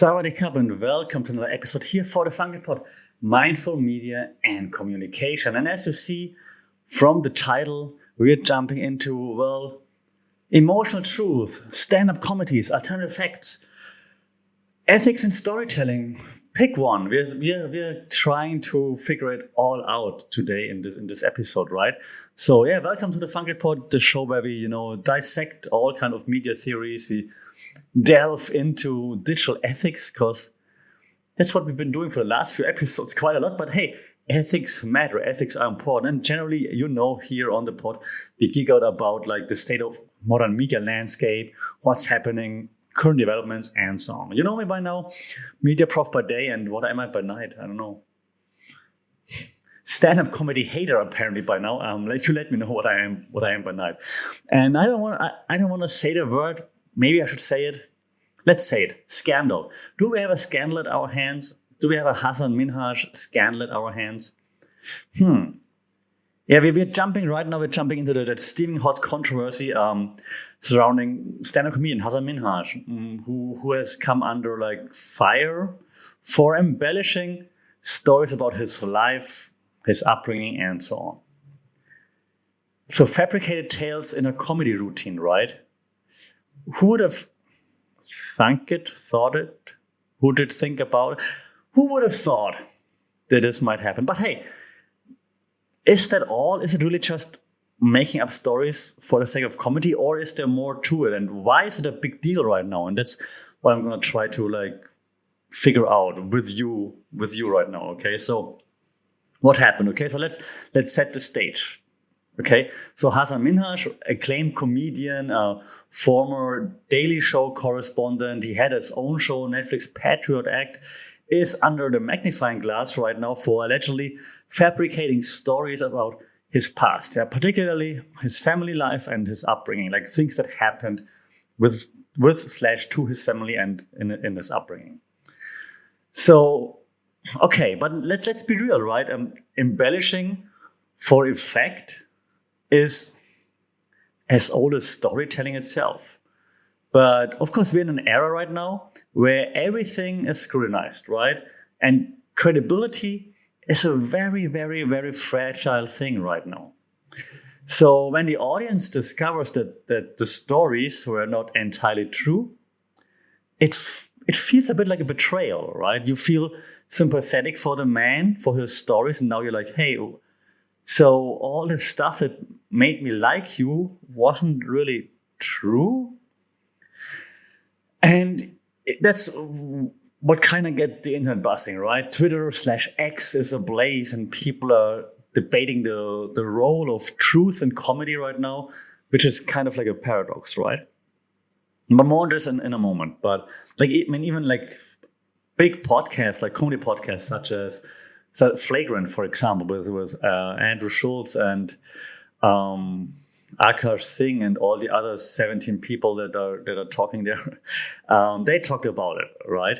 Sawadee and welcome to another episode here for the Funky Pod, Mindful Media and Communication. And as you see from the title, we're jumping into, emotional truth, stand-up comedies, alternative facts, ethics and storytelling. Pick one. We're trying to figure it all out today in this episode, right? So yeah, welcome to the Funky Pod, the show where we dissect all kind of media theories. We delve into digital ethics because that's what we've been doing for the last few episodes quite a lot. But hey, ethics matter. Ethics are important, and generally, here on the pod, we geek out about like the state of modern media landscape, what's happening, current developments, and so on. You know me by now, media prof by day, and what am I by night? I don't know. Stand-up comedy hater apparently by now. Let me know what I am by night. And I don't want to say the word. Maybe I should say it. Let's say it. Scandal. Do we have a scandal at our hands? Do we have a Hasan Minhaj scandal at our hands? Yeah, we're jumping right now. We're jumping into that steaming hot controversy surrounding stand-up comedian Hasan Minhaj, who has come under like fire for embellishing stories about his life, his upbringing, and so on. So fabricated tales in a comedy routine, right? Who would have thought it? Who did think about it? Who would have thought that this might happen? But hey, is that all? Is it really just making up stories for the sake of comedy, or is there more to it? And why is it a big deal right now? And that's what I'm going to try to figure out with you right now. Okay, so what happened? Okay, so let's set the stage. Okay, so Hasan Minhaj, acclaimed comedian, former Daily Show correspondent, he had his own show, Netflix Patriot Act, is under the magnifying glass right now for allegedly fabricating stories about his past, particularly his family life and his upbringing, like things that happened with/to his family and in his upbringing. So, okay, but let's be real, right? Embellishing for effect is as old as storytelling itself. But of course, we're in an era right now where everything is scrutinized, right? And credibility is a very, very, very fragile thing right now. So when the audience discovers that the stories were not entirely true, it feels a bit like a betrayal, right? You feel sympathetic for the man, for his stories, and now you're like, hey, so all this stuff that made me like you wasn't really true? And that's what kind of get the internet buzzing, right? Twitter/X is ablaze, and people are debating the role of truth in comedy right now, which is kind of like a paradox, right? But more on this in a moment. But even big podcasts, like comedy podcasts, such as Flagrant, for example, with Andrew Schulz and Akash Singh and all the other 17 people that are talking there, they talked about it, right?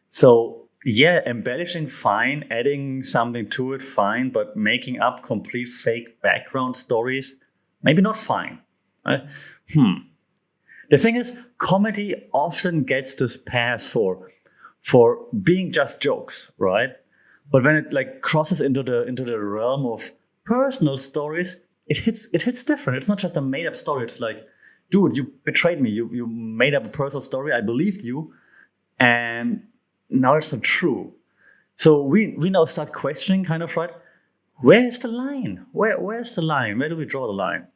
So yeah, embellishing fine, adding something to it fine, but making up complete fake background stories, maybe not fine. Right? The thing is, comedy often gets this pass for being just jokes, right? But when it crosses into the realm of personal stories, it hits different. It's not just a made up story. It's like, dude, you betrayed me. You made up a personal story. I believed you, and now it's not true. So we now start questioning, kind of, right? Where is the line? Where's the line? Where do we draw the line?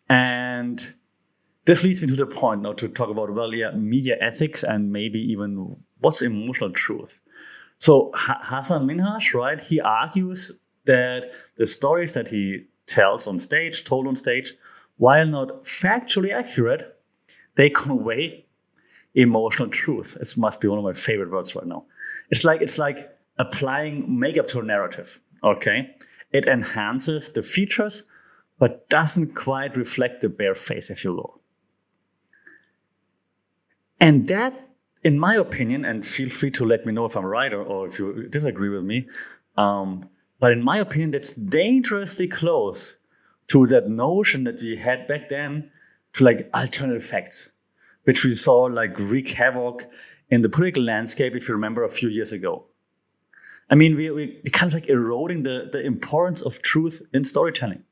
And this leads me to the point now to talk about media ethics and maybe even what's emotional truth. So Hasan Minhaj, right? He argues that the stories that he told on stage, while not factually accurate, they convey emotional truth. It must be one of my favorite words right now. It's like applying makeup to a narrative. Okay, it enhances the features, but doesn't quite reflect the bare face, if you will. And that, in my opinion, and feel free to let me know if I'm right or if you disagree with me, but in my opinion, that's dangerously close to that notion that we had back then to alternative facts, which we saw wreak havoc in the political landscape, if you remember a few years ago. I mean, we're kind of like eroding the importance of truth in storytelling,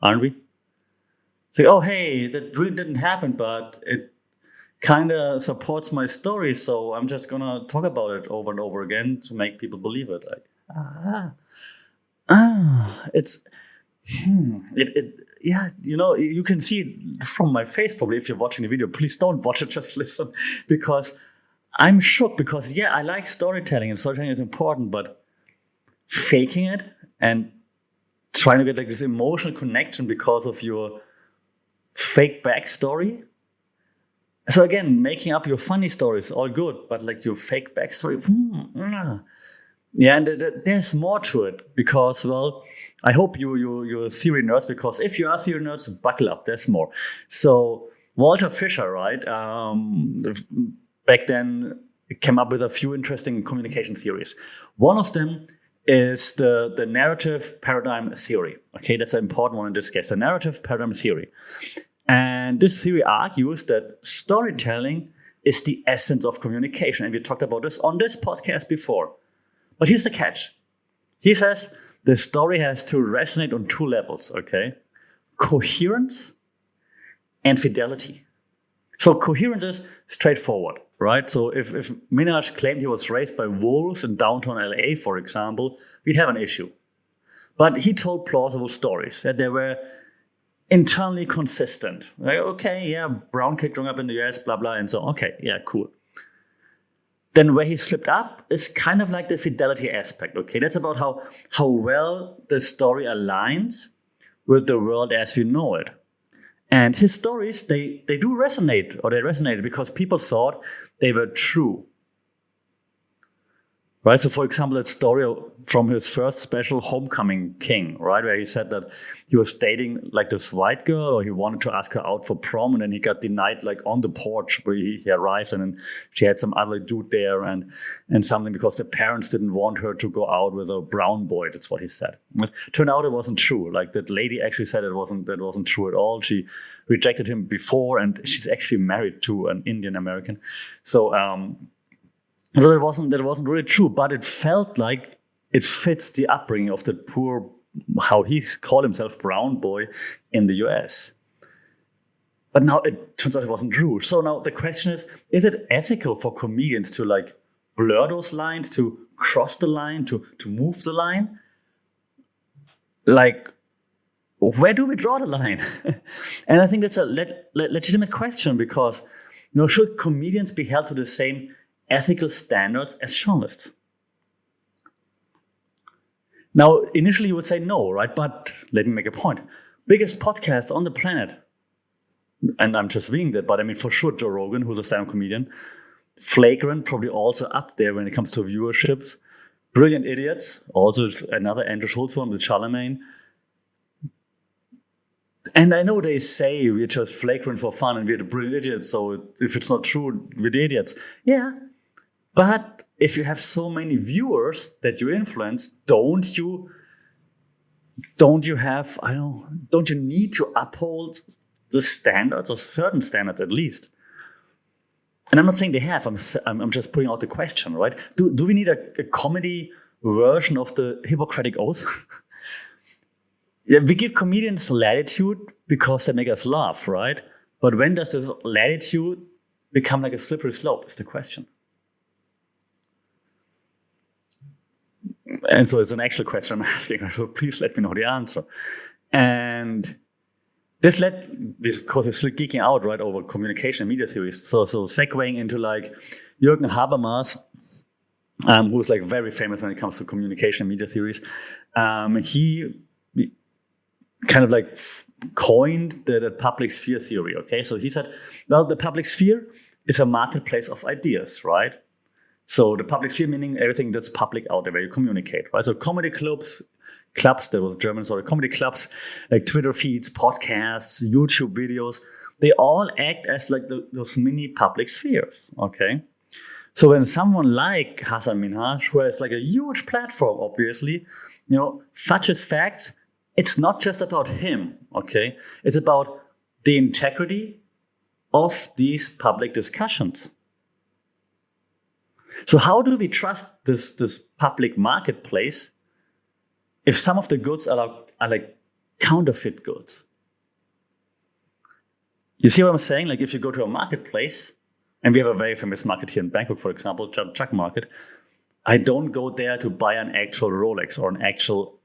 aren't we? It's like, oh, hey, that really didn't happen, but it kind of supports my story, so I'm just going to talk about it over and over again to make people believe it. Like, yeah, you can see it from my face probably if you're watching the video. Please don't watch it, just listen, because I'm shook because, yeah, I like storytelling and storytelling is important, but faking it and trying to get like this emotional connection because of your fake backstory. So again, making up your funny stories, all good, but like your fake backstory, yeah, and there's more to it because, well, I hope you're theory nerds, because if you are theory nerds, buckle up, there's more. So Walter Fisher, right, back then came up with a few interesting communication theories. One of them is the narrative paradigm theory. Okay, that's an important one in this case, the narrative paradigm theory. And this theory argues that storytelling is the essence of communication. And we talked about this on this podcast before. But here's the catch. He says the story has to resonate on two levels, okay? Coherence and fidelity. So coherence is straightforward, right? So if Minhaj claimed he was raised by wolves in downtown LA, for example, we'd have an issue. But he told plausible stories that they were internally consistent. Like, okay, yeah, brown kid growing up in the US, blah, blah, and so on. Okay, yeah, cool. Then where he slipped up is kind of like the fidelity aspect, okay? That's about how well the story aligns with the world as we know it. And his stories, they do resonate, or they resonated because people thought they were true. Right, so for example, that story from his first special, Homecoming King, right, where he said that he was dating like this white girl, or he wanted to ask her out for prom, and then he got denied like on the porch where he arrived, and then she had some other dude there and something because the parents didn't want her to go out with a brown boy. That's what he said. It turned out it wasn't true. Like that lady actually said that wasn't true at all. She rejected him before, and she's actually married to an Indian American. So that wasn't really true, but it felt like it fits the upbringing of the poor, how he called himself, brown boy in the US. But now it turns out it wasn't true. So now the question is it ethical for comedians to like blur those lines, to cross the line, to move the line? Like, where do we draw the line? And I think that's a legitimate question because, should comedians be held to the same ethical standards as journalists? Now, initially you would say no, right? But let me make a point. Biggest podcast on the planet, and I'm just reading that, but I mean, for sure, Joe Rogan, who's a stand-up comedian, Flagrant, probably also up there when it comes to viewerships. Brilliant Idiots, also another Andrew Schultz one with Charlemagne. And I know they say we're just flagrant for fun and we're the brilliant idiots, so if it's not true, we're the idiots. Yeah. But if you have so many viewers that you influence, don't you need to uphold the standards, or certain standards at least? And I'm not saying they have, I'm just putting out the question, right? Do we need a comedy version of the Hippocratic Oath? Yeah, we give comedians latitude because they make us laugh, right? But when does this latitude become like a slippery slope is the question. And so it's an actual question I'm asking, so please let me know the answer. And this led, because we're still geeking out, right, over communication and media theories. So segueing into like Jürgen Habermas, who's like very famous when it comes to communication and media theories. He kind of like coined the public sphere theory, okay? So he said, well, the public sphere is a marketplace of ideas, right? So the public sphere meaning everything that's public out there where you communicate, right? So comedy clubs, that was German, sorry, comedy clubs, like Twitter feeds, podcasts, YouTube videos, they all act as like those mini public spheres, okay? So when someone like Hasan Minhaj, who has like a huge platform, obviously, fudges facts, it's not just about him, okay? It's about the integrity of these public discussions. So how do we trust this public marketplace if some of the goods are like counterfeit goods? You see what I'm saying? Like if you go to a marketplace, and we have a very famous market here in Bangkok, for example, truck market, I don't go there to buy an actual Rolex or an actual,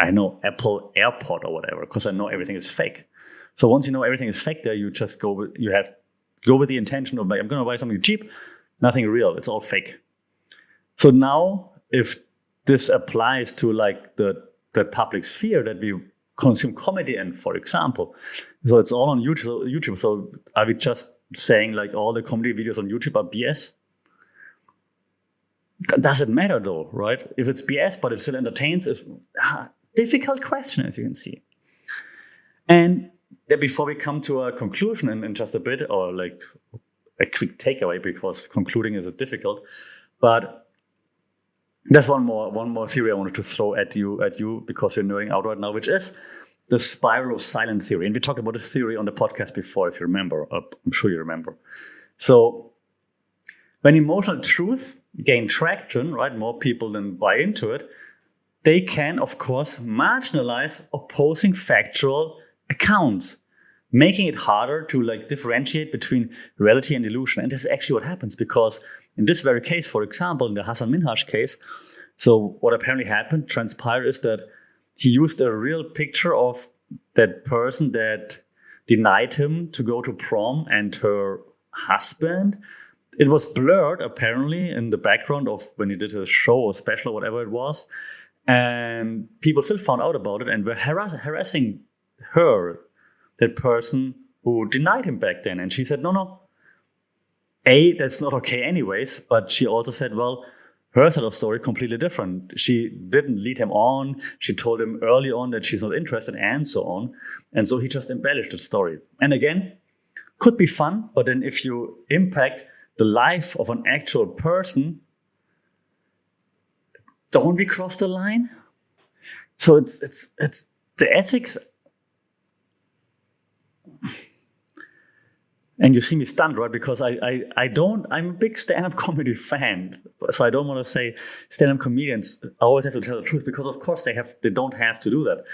Apple AirPod or whatever, because I know everything is fake. So once you know everything is fake there, you just go with the intention of, like, I'm going to buy something cheap, nothing real, it's all fake. So now if this applies to like the public sphere that we consume comedy in, for example, so it's all on YouTube. So are we just saying like all the comedy videos on YouTube are BS? Does it matter though, right? If it's BS but it still entertains, it's a difficult question, as you can see. And before we come to a conclusion in just a bit, or like a quick takeaway, because concluding is difficult, but there's one more theory I wanted to throw at you because you're nerding out right now, which is the spiral of silent theory. And we talked about this theory on the podcast before, if you remember. I'm sure you remember. So when emotional truth gain traction, right, more people then buy into it, they can, of course, marginalize opposing factual accounts, making it harder to like differentiate between reality and illusion. And this is actually what happens, because in this very case, for example, in the Hasan Minhaj case, so what apparently transpired is that he used a real picture of that person that denied him to go to prom and her husband. It was blurred, apparently, in the background of when he did his show or special or whatever it was. And people still found out about it and were harassing her, that person who denied him back then. And she said, no, that's not okay anyways. But she also said, well, her side of story completely different. She didn't lead him on. She told him early on that she's not interested and so on. And so he just embellished the story. And again, could be fun, but then if you impact the life of an actual person, don't we cross the line? So it's the ethics. And you see me stunned, right? Because I'm a big stand-up comedy fan. So I don't want to say stand-up comedians always have to tell the truth, because of course they don't have to do that.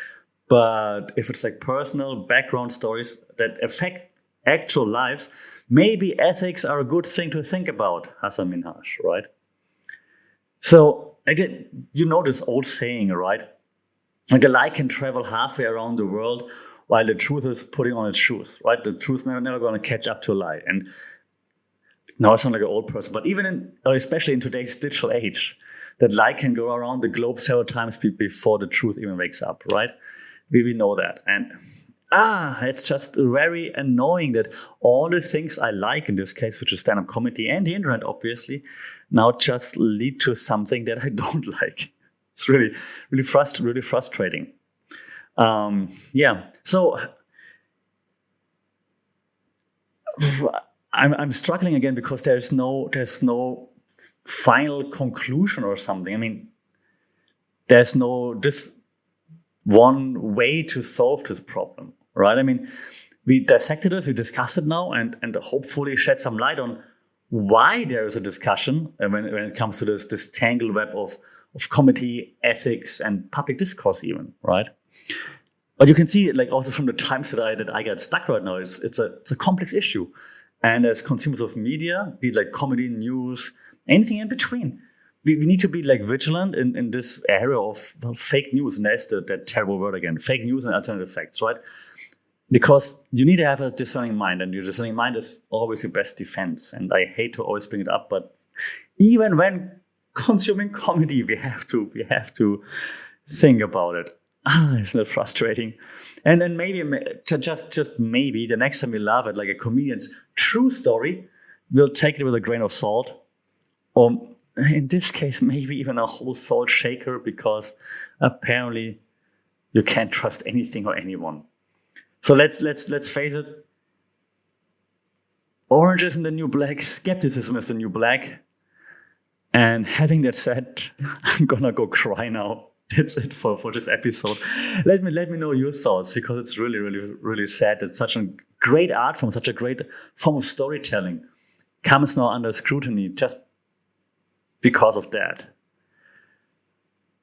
But if it's like personal background stories that affect actual lives, maybe ethics are a good thing to think about, Hasan Minhaj, right? So this old saying, right? Like a lie can travel halfway around the world while the truth is putting on its shoes, right? The truth's never going to catch up to a lie. And now I sound like an old person, but especially in today's digital age, that lie can go around the globe several times before the truth even wakes up, right? We know that. And it's just very annoying that all the things I like in this case, which is stand-up comedy and the internet, obviously, now just lead to something that I don't like. It's really, really frustrating. So I'm struggling again because there's no final conclusion or something. I mean, there's no this one way to solve this problem, right? I mean, we dissected it, we discussed it now, and hopefully shed some light on why there is a discussion when it comes to this tangled web of comedy, ethics, and public discourse even, right? But you can see, like, also from the times that I get stuck right now, it's a complex issue. And as consumers of media, be it like comedy, news, anything in between, we need to be like vigilant in this area of fake news. And there's that terrible word again, fake news and alternative facts, right? Because you need to have a discerning mind, and your discerning mind is always your best defense. And I hate to always bring it up, but even when consuming comedy, we have to think about it. Isn't it frustrating? And then maybe, just maybe, the next time we love it, like a comedian's true story, we'll take it with a grain of salt. Or in this case, maybe even a whole salt shaker, because apparently you can't trust anything or anyone. So let's face it. Orange isn't the new black. Skepticism is the new black. And having that said, I'm gonna go cry now. That's it for this episode. Let me know your thoughts, because it's really, really, really sad that such a great art form, such a great form of storytelling comes now under scrutiny just because of that.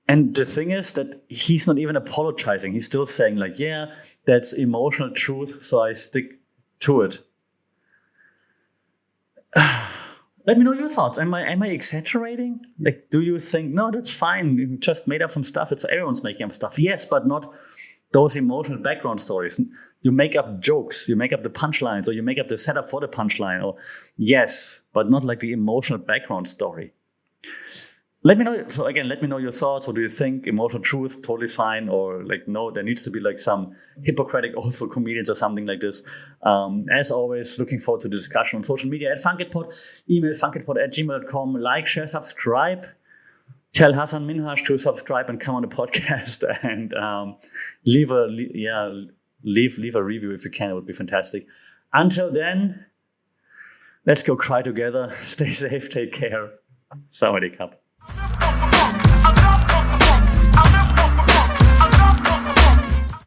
And the thing is that he's not even apologizing. He's still saying like, yeah, that's emotional truth, so I stick to it. Let me know your thoughts. Am I exaggerating? Like, do you think, no, that's fine, you just made up some stuff, it's everyone's making up stuff. Yes, but not those emotional background stories. You make up jokes, you make up the punchlines, or you make up the setup for the punchline, or yes, but not like the emotional background story. Let me know. So again, let me know your thoughts. What do you think? Emotional truth, totally fine, or like no, there needs to be like some Hippocratic oath for comedians or something like this. As always, looking forward to the discussion on social media at FunkitPod, email funkitpod@gmail.com, like, share, subscribe. Tell Hasan Minhaj to subscribe and come on the podcast, and leave a review if you can. It would be fantastic. Until then, let's go cry together. Stay safe. Take care. Sawadee Cup.